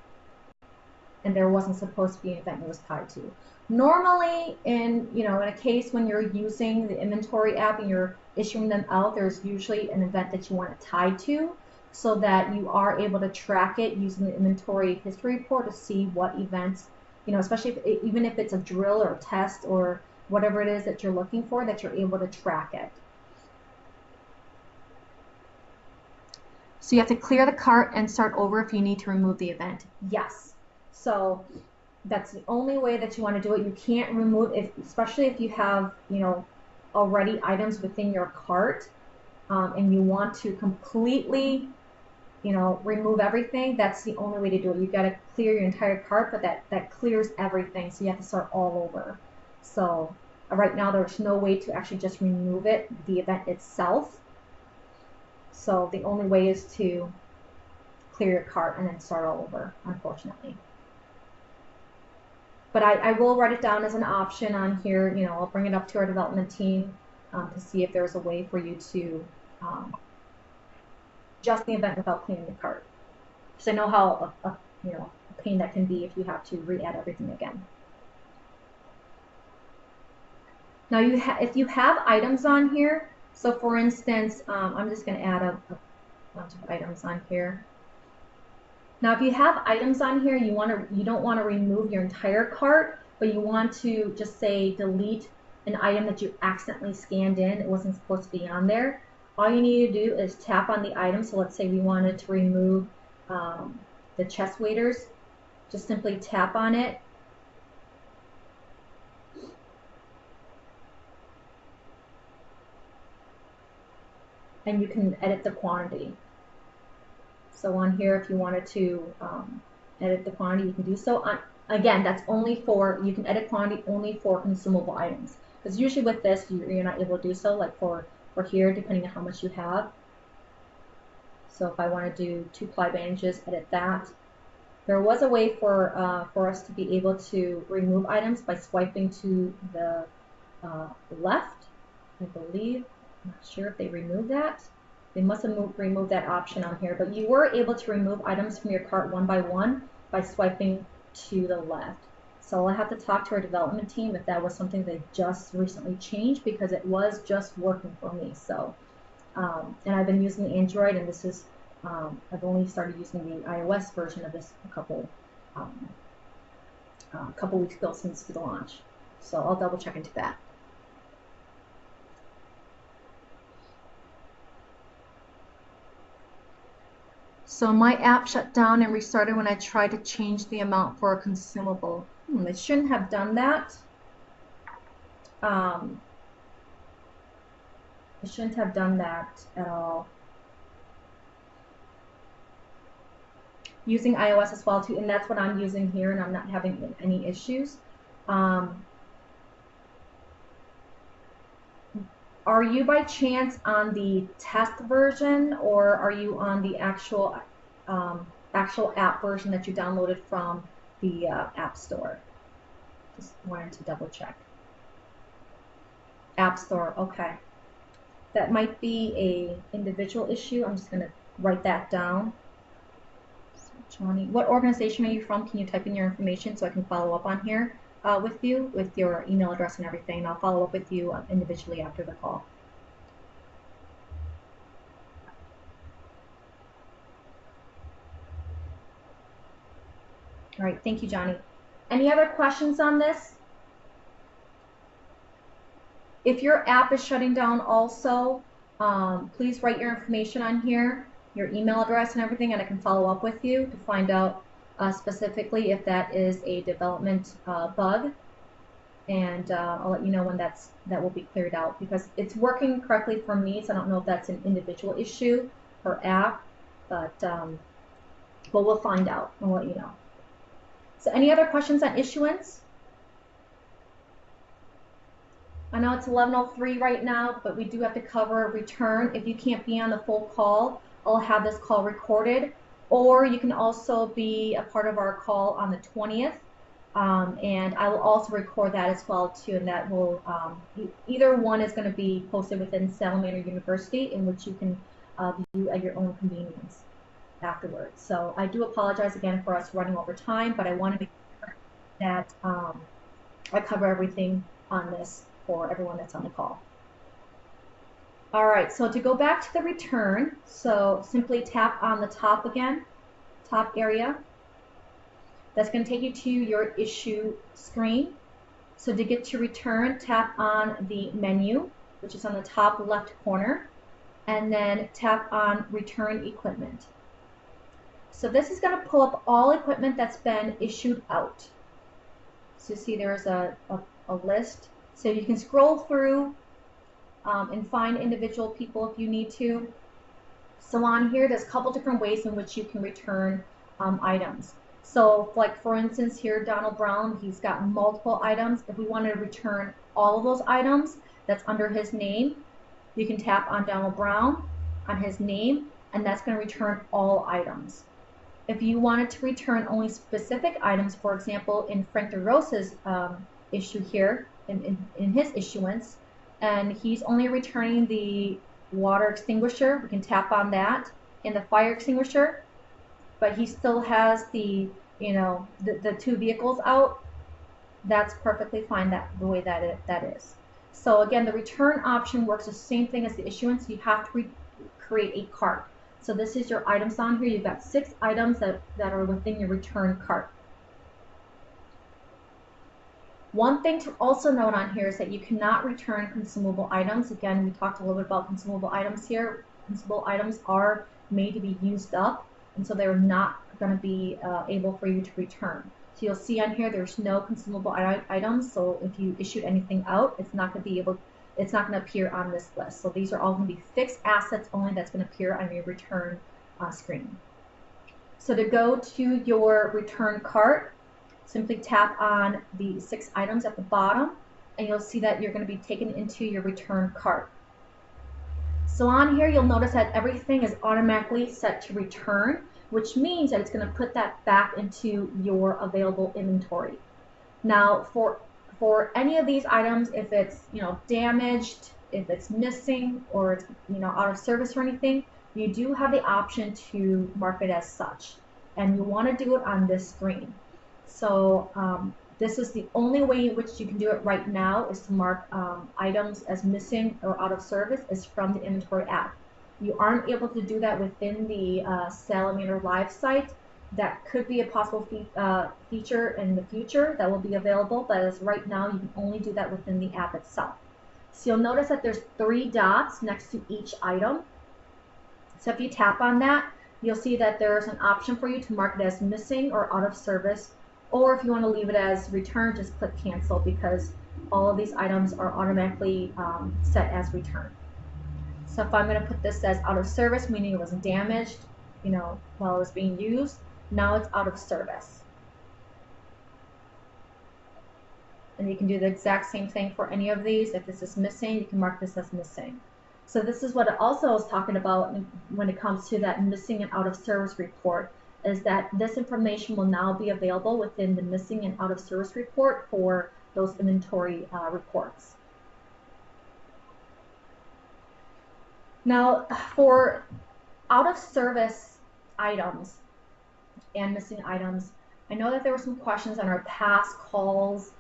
And there wasn't supposed to be an event it was tied to. Normally, in a case when you're using the inventory app and you're issuing them out, there's usually an event that you want it tied to, so that you are able to track it using the inventory history report to see what events, especially even if it's a drill or a test or whatever it is that you're looking for, that you're able to track it. So you have to clear the cart and start over if you need to remove the event. Yes. So that's the only way that you want to do it. You can't remove, especially if you have, already items within your cart, and you want to completely, remove everything. That's the only way to do it. You got to clear your entire cart, but that clears everything, so you have to start all over. So right now, there's no way to actually just remove it, the event itself. So the only way is to clear your cart and then start all over, unfortunately. But I will write it down as an option on here. You know, I'll bring it up to our development team to see if there's a way for you to adjust the event without cleaning the cart. Because I know how you know, a pain that can be if you have to re-add everything again. Now, if you have items on here, so for instance, I'm just going to add a bunch of items on here. Now, if you have items on here, you don't want to remove your entire cart, but you want to just say delete an item that you accidentally scanned in. It wasn't supposed to be on there. All you need to do is tap on the item. So let's say we wanted to remove the chest waders. Just simply tap on it. And you can edit the quantity. So on here, if you wanted to edit the quantity, you can do so. Again, that's only for, you can edit quantity only for consumable items. Because usually with this, you're not able to do so, like for here, depending on how much you have. So if I want to do 2-ply bandages, edit that. There was a way for us to be able to remove items by swiping to the left, I believe. I'm not sure if they removed that. They must have removed that option on here, but you were able to remove items from your cart one by one by swiping to the left. So I'll have to talk to our development team if that was something they just recently changed, because it was just working for me. So, and I've been using Android, and this is, I've only started using the iOS version of this a couple weeks ago since the launch. So I'll double check into that. So my app shut down and restarted when I tried to change the amount for a consumable. It shouldn't have done that. It shouldn't have done that at all. Using iOS as well too, and that's what I'm using here, and I'm not having any issues. Are you by chance on the test version, or are you on the actual app version that you downloaded from the App Store? Just wanted to double check. App Store, okay. That might be a individual issue. I'm just going to write that down. So, Johnny, what organization are you from? Can you type in your information so I can follow up on here? With you, with your email address and everything, and I'll follow up with you individually after the call. All right, thank you, Johnny. Any other questions on this? If your app is shutting down also, please write your information on here, your email address and everything, and I can follow up with you to find out specifically if that is a development bug, and I'll let you know when that will be cleared out, because it's working correctly for me, so I don't know if that's an individual issue or app, but we'll find out and we'll let you know. So any other questions on issuance? I know it's 11:03 right now, but we do have to cover return. If you can't be on the full call, I'll have this call recorded, or you can also be a part of our call on the 20th, and I will also record that as well too, and that will, either one is going to be posted within Salamander University, in which you can view at your own convenience afterwards. So I do apologize again for us running over time, but I want to make sure that I cover everything on this for everyone that's on the call. All right, so to go back to the return, so simply tap on the top again, top area. That's going to take you to your issue screen. So to get to return, tap on the menu, which is on the top left corner, and then tap on return equipment. So this is going to pull up all equipment that's been issued out. So you see there's a list. So you can scroll through and find individual people if you need to. So on here, there's a couple different ways in which you can return items. So like for instance here, Donald Brown, he's got multiple items. If we wanted to return all of those items that's under his name, you can tap on Donald Brown. on his name, and that's going to return all items. If you wanted to return only specific items, for example, in Frank DeRosa's issue here, in his issuance, and he's only returning the water extinguisher, we can tap on that, and the fire extinguisher, but he still has the, the two vehicles out, that's perfectly fine the way that is. So again, the return option works the same thing as the issuance. You have to create a cart. So this is your items on here. You've got 6 items that are within your return cart. One thing to also note on here is that you cannot return consumable items. Again, we talked a little bit about consumable items here. Consumable items are made to be used up, and so they're not going to be able for you to return. So you'll see on here there's no consumable items, so if you issued anything out, it's not going to appear on this list. So these are all going to be fixed assets only that's going to appear on your return screen. So to go to your return cart, simply tap on the 6 items at the bottom, and you'll see that you're going to be taken into your return cart. So on here, you'll notice that everything is automatically set to return, which means that it's going to put that back into your available inventory. Now, for any of these items, if it's damaged, if it's missing, or it's out of service or anything, you do have the option to mark it as such, and you want to do it on this screen. So this is the only way in which you can do it right now, is to mark items as missing or out of service, is from the inventory app. You aren't able to do that within the Salamander Live site. That could be a possible feature in the future that will be available, but as right now, you can only do that within the app itself. So you'll notice that there's 3 dots next to each item. So if you tap on that, you'll see that there's an option for you to mark it as missing or out of service, or if you want to leave it as return, just click cancel, because all of these items are automatically set as return. So if I'm going to put this as out of service, meaning it was damaged, while it was being used, now it's out of service. And you can do the exact same thing for any of these. If this is missing, you can mark this as missing. So this is what it also is talking about when it comes to that missing and out of service report, is that this information will now be available within the missing and out of service report for those inventory reports. Now, for out of service items and missing items, I know that there were some questions on our past calls,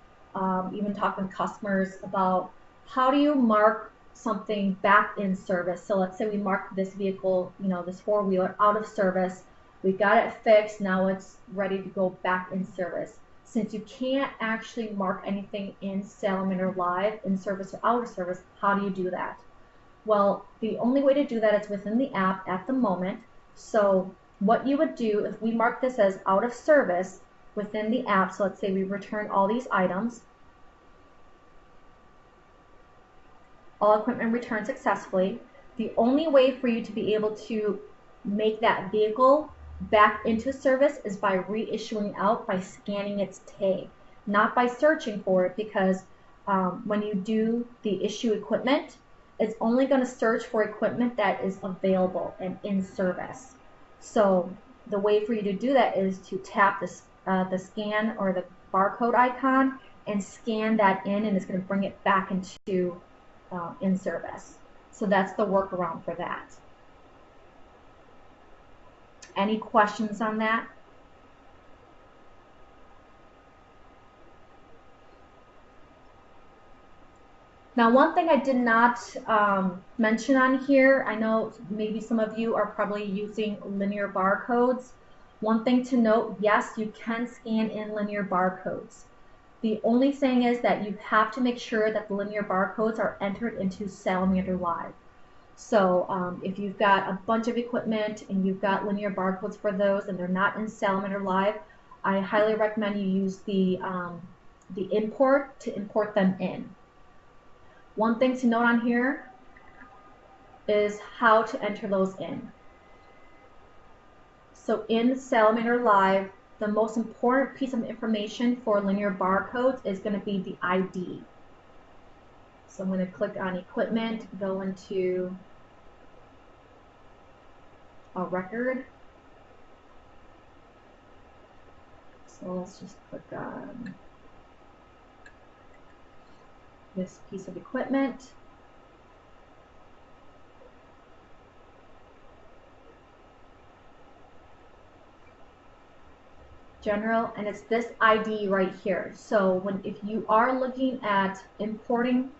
even talking to customers about how do you mark something back in service. So let's say we marked this vehicle, this 4-wheeler out of service. We got it fixed, now it's ready to go back in service. Since you can't actually mark anything in Salamander Live, in service or out of service, how do you do that? Well, the only way to do that is within the app at the moment. So what you would do, if we mark this as out of service within the app, so let's say we return all these items, all equipment returned successfully, the only way for you to be able to make that vehicle back into service is by reissuing out, by scanning its tag, not by searching for it, because when you do the issue equipment, it's only going to search for equipment that is available and in service. So the way for you to do that is to tap the scan or the barcode icon and scan that in, and it's going to bring it back into in service. So that's the workaround for that. Any questions on that? Now, one thing I did not mention on here, I know maybe some of you are probably using linear barcodes. One thing to note, yes, you can scan in linear barcodes. The only thing is that you have to make sure that the linear barcodes are entered into Salamander Live. So if you've got a bunch of equipment and you've got linear barcodes for those and they're not in Salamander Live, I highly recommend you use the import to import them in. One thing to note on here is how to enter those in. So in Salamander Live, the most important piece of information for linear barcodes is going to be the ID. So I'm going to click on equipment, go into a record. So let's just click on this piece of equipment. General, and it's this ID right here. So if you are looking at importing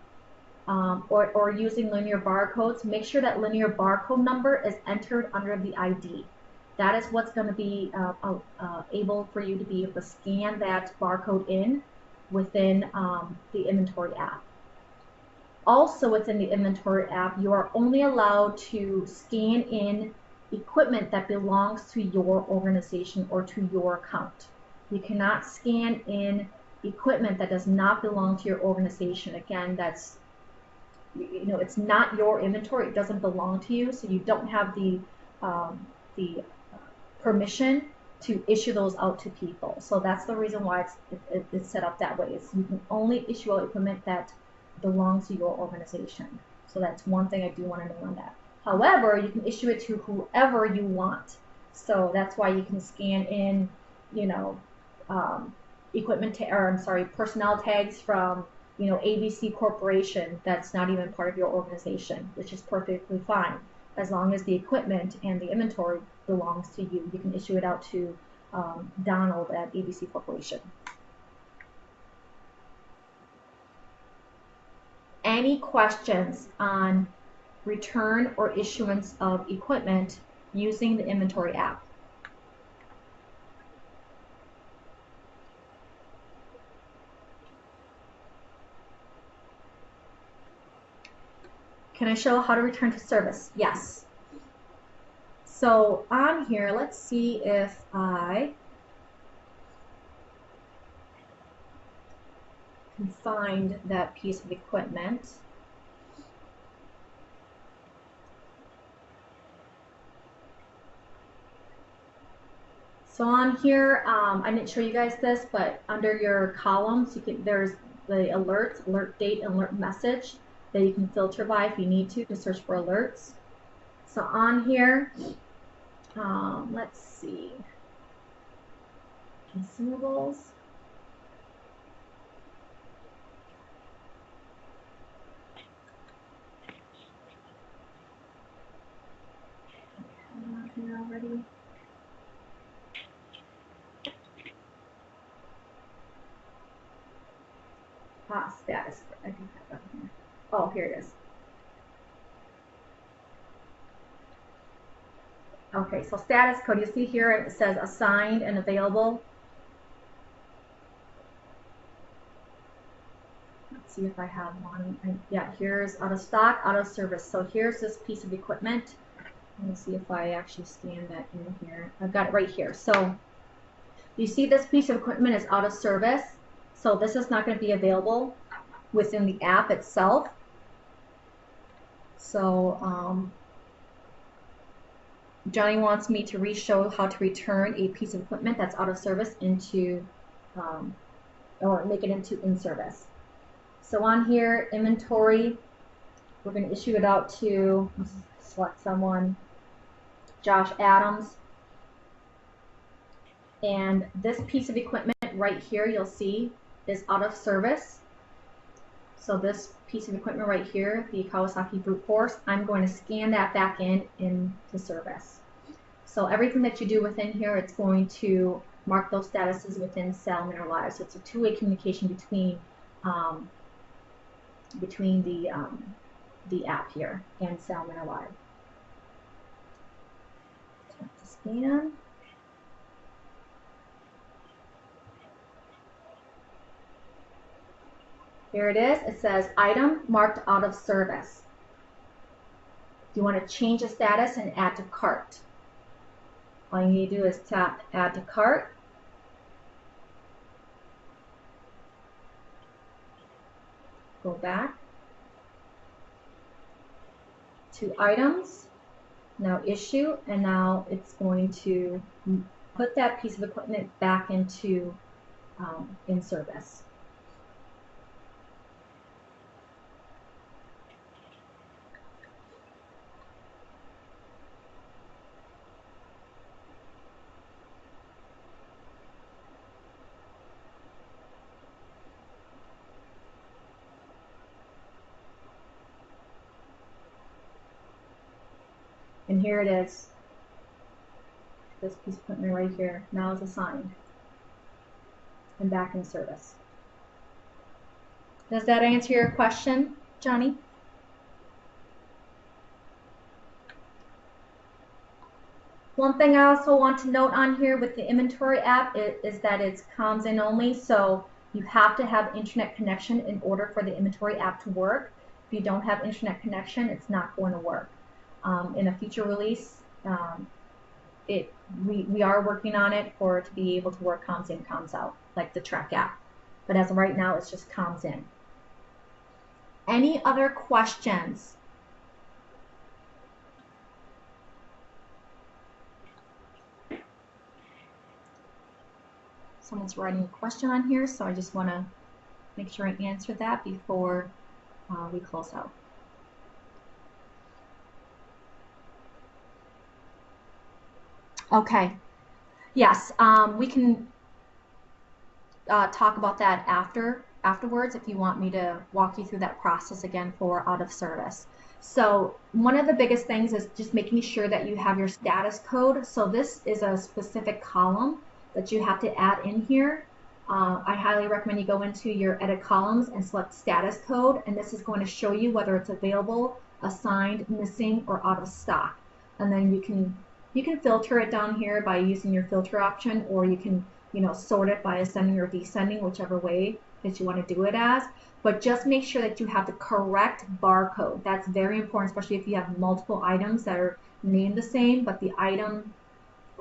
or using linear barcodes, make sure that linear barcode number is entered under the ID. That is what's going to be able for you to be able to scan that barcode in within the inventory app. Also within the inventory app, you are only allowed to scan in equipment that belongs to your organization or to your account. You cannot scan in equipment that does not belong to your organization. Again, that's, you know, it's not your inventory. It doesn't belong to you, so you don't have the permission to issue those out to people. So that's the reason why it's set up that way. Is you can only issue out equipment that belongs to your organization. So that's one thing I do want to know on that. However, you can issue it to whoever you want. So that's why you can scan in, you know, personnel tags from, you know, ABC Corporation that's not even part of your organization, which is perfectly fine. As long as the equipment and the inventory belongs to you, you can issue it out to Donald at ABC Corporation. Any questions on return or issuance of equipment using the inventory app? Can I show how to return to service? Yes. So on here, let's see if I can find that piece of equipment. So on here, I didn't show you guys this, but under your columns, there's the alerts, alert date, and alert message that you can filter by if you need to search for alerts. So on here, let's see, consumables. Here already. Status. I think I have that here. Oh, here it is. Okay, so status code, you see here it says assigned and available. Let's see if I have one. Yeah, here's out of stock, out of service. So here's this piece of equipment. Let me see if I actually scan that in here. I've got it right here. So you see this piece of equipment is out of service. So this is not going to be available within the app itself. So Johnny wants me to re-show how to return a piece of equipment that's out of service into, or make it into in service. So on here, inventory, we're going to issue it out to, let's select someone, Josh Adams. And this piece of equipment right here, you'll see, is out of service. So this piece of equipment right here, the Kawasaki Brute Force, I'm going to scan that back into service. So everything that you do within here, it's going to mark those statuses within SalamanderLive. So it's a two-way communication between the app here and SalamanderLive. Tap to scan. Here it is. It says item marked out of service. You want to change the status and add to cart. All you need to do is tap add to cart. Go back to items. Now issue, and now it's going to put that piece of equipment back into in service. And here it is. This piece of equipment right here now is assigned and back in service. Does that answer your question, Johnny? One thing I also want to note on here with the inventory app is that it's comms in only, so you have to have internet connection in order for the inventory app to work. If you don't have internet connection, it's not going to work. In a future release, we are working on it for it to be able to work comms in, comms out, like the Track app. But as of right now, it's just comms in. Any other questions? Someone's writing a question on here, so I just want to make sure I answer that before we close out. Okay. Yes, we can talk about that afterwards if you want me to walk you through that process again for out of service. So one of the biggest things is just making sure that you have your status code. So this is a specific column that you have to add in here. I highly recommend you go into your edit columns and select status code, and this is going to show you whether it's available, assigned, missing, or out of stock. And then you can filter it down here by using your filter option, or you can sort it by ascending or descending, whichever way that you want to do it as. But just make sure that you have the correct barcode. That's very important, especially if you have multiple items that are named the same, but the item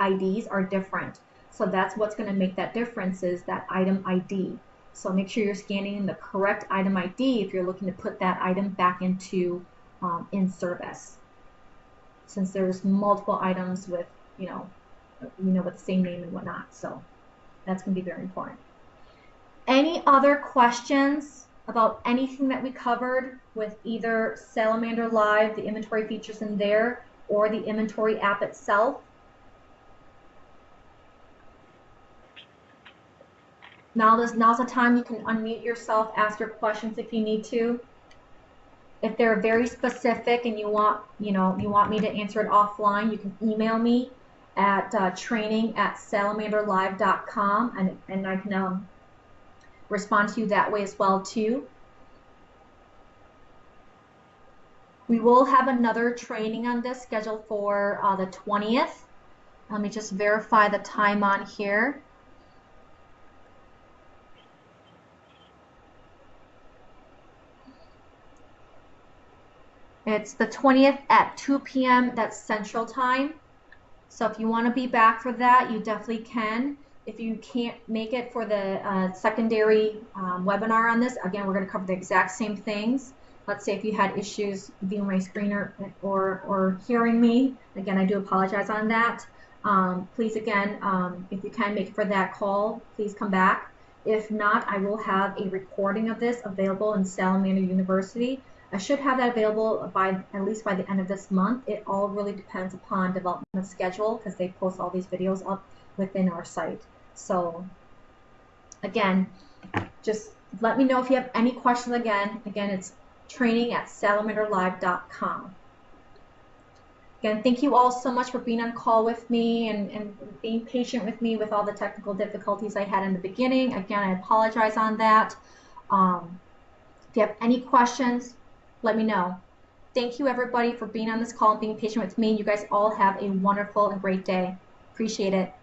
IDs are different. So that's what's going to make that difference, is that item ID. So make sure you're scanning the correct item ID if you're looking to put that item back into in service. Since there's multiple items with with the same name and whatnot, so that's going to be very important. Any other questions about anything that we covered with either Salamander Live, the inventory features in there, or the inventory app itself? Now's the time you can unmute yourself, ask your questions if you need to. If they're very specific and you want me to answer it offline, you can email me at training@salamanderlive.com, and I can respond to you that way as well too. We will have another training on this scheduled for the 20th. Let me just verify the time on here. It's the 20th at 2 p.m. That's Central Time. So if you want to be back for that, you definitely can. If you can't make it for the secondary webinar on this, again, we're going to cover the exact same things. Let's say if you had issues viewing my screen or hearing me, again, I do apologize on that. Please, again, if you can make it for that call, please come back. If not, I will have a recording of this available in Salamander University. I should have that available at least by the end of this month. It all really depends upon development schedule, because they post all these videos up within our site. So again, just let me know if you have any questions. Again, it's training@salamanderlive.com. Again, thank you all so much for being on call with me and being patient with me with all the technical difficulties I had in the beginning. Again, I apologize on that. If you have any questions, let me know. Thank you, everybody, for being on this call and being patient with me. You guys all have a wonderful and great day. Appreciate it.